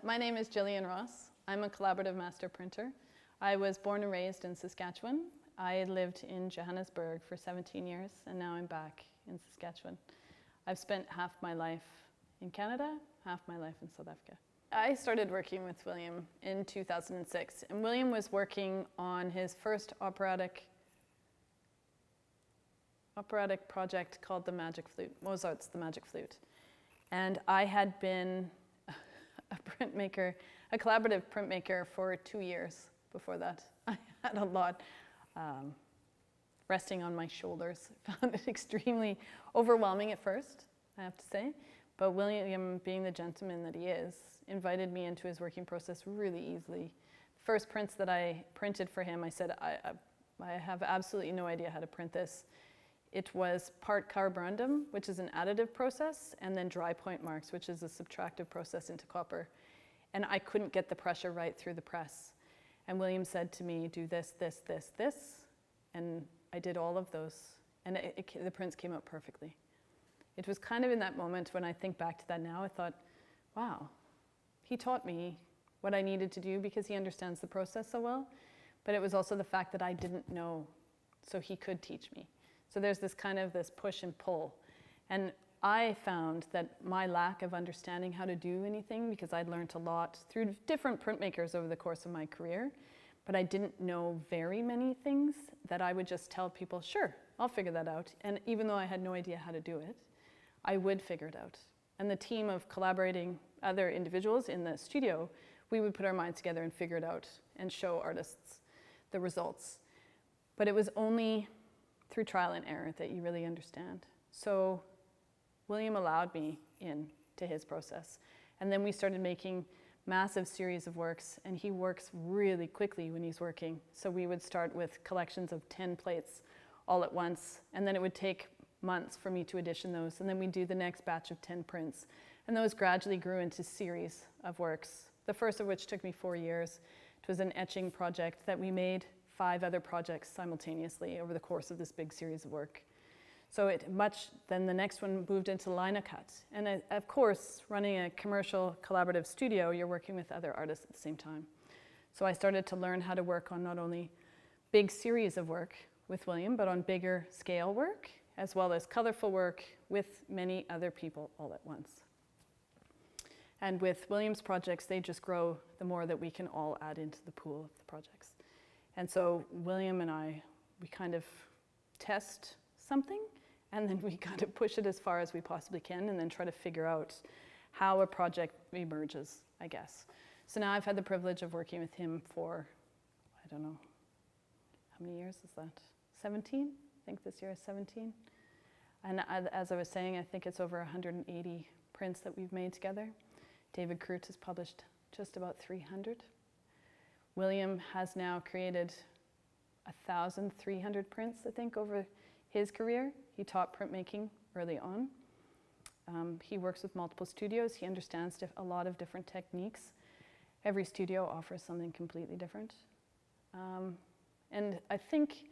My name is Jillian Ross. I'm a collaborative master printer. I was born and raised in Saskatchewan. I lived in Johannesburg for 17 years, and now I'm back in Saskatchewan. I've spent half my life in Canada, half my life in South Africa. I started working with William in 2006, and William was working on his first operatic project called The Magic Flute, Mozart's The Magic Flute. And I had been a collaborative printmaker for 2 years before that. I had a lot resting on my shoulders. I found it extremely overwhelming at first, I have to say. But William, being the gentleman that he is, invited me into his working process really easily. The first prints that I printed for him, I said, I have absolutely no idea how to print this. It was part carborundum, which is an additive process, and then dry point marks, which is a subtractive process into copper. And I couldn't get the pressure right through the press. And William said to me, do this, this, this, this. And I did all of those. And the prints came out perfectly. It was kind of in that moment when I think back to that now, I thought, wow, he taught me what I needed to do because he understands the process so well. But it was also the fact that I didn't know, so he could teach me. So there's this kind of this push and pull. And I found that my lack of understanding how to do anything, because I'd learned a lot through different printmakers over the course of my career, but I didn't know very many things that I would just tell people, sure, I'll figure that out. And even though I had no idea how to do it, I would figure it out. And the team of collaborating other individuals in the studio, we would put our minds together and figure it out and show artists the results. But it was only through trial and error that you really understand. So William allowed me into his process. And then we started making massive series of works, and he works really quickly when he's working. So we would start with collections of 10 plates all at once, and then it would take months for me to edition those, and then we'd do the next batch of 10 prints. And those gradually grew into series of works, the first of which took me 4 years. It was an etching project that we made 5 other projects simultaneously over the course of this big series of work. So then the next one moved into linocut. And of course, running a commercial collaborative studio, you're working with other artists at the same time. So I started to learn how to work on not only big series of work with William, but on bigger scale work, as well as colorful work with many other people all at once. And with William's projects, they just grow the more that we can all add into the pool of the projects. And so William and I, we kind of test something, and then we kind of push it as far as we possibly can, and then try to figure out how a project emerges, I guess. So now I've had the privilege of working with him for, I don't know, how many years is that? 17? I think this year is 17. And as I was saying, I think it's over 180 prints that we've made together. David Kroot has published just about 300. William has now created 1,300 prints, I think, over his career. He taught printmaking early on. He works with multiple studios. He understands a lot of different techniques. Every studio offers something completely different. And I think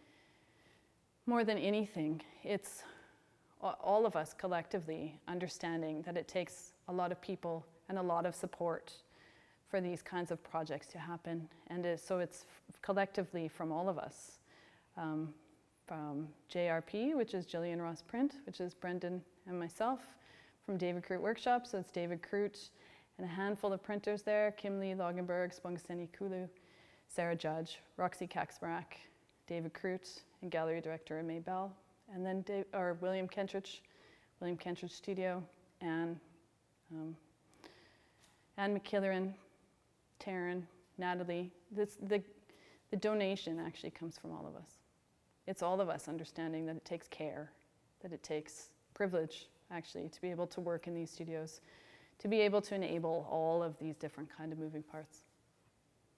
more than anything, it's all of us collectively understanding that it takes a lot of people and a lot of support for these kinds of projects to happen. And so it's collectively from all of us. From JRP, which is Jillian Ross Print, which is Brendan and myself. From David Kroot Workshop, so it's David Kroot and a handful of printers there, Kim Lee Logenberg, Spongaseni Kulu, Sarah Judge, Roxy Kaczmarek, David Kroot, and gallery director May Bell. And then William Kentrich Studio, and Anne McKilleran, Taryn, Natalie. The donation actually comes from all of us. It's all of us understanding that it takes care, that it takes privilege, actually, to be able to work in these studios, to be able to enable all of these different kind of moving parts.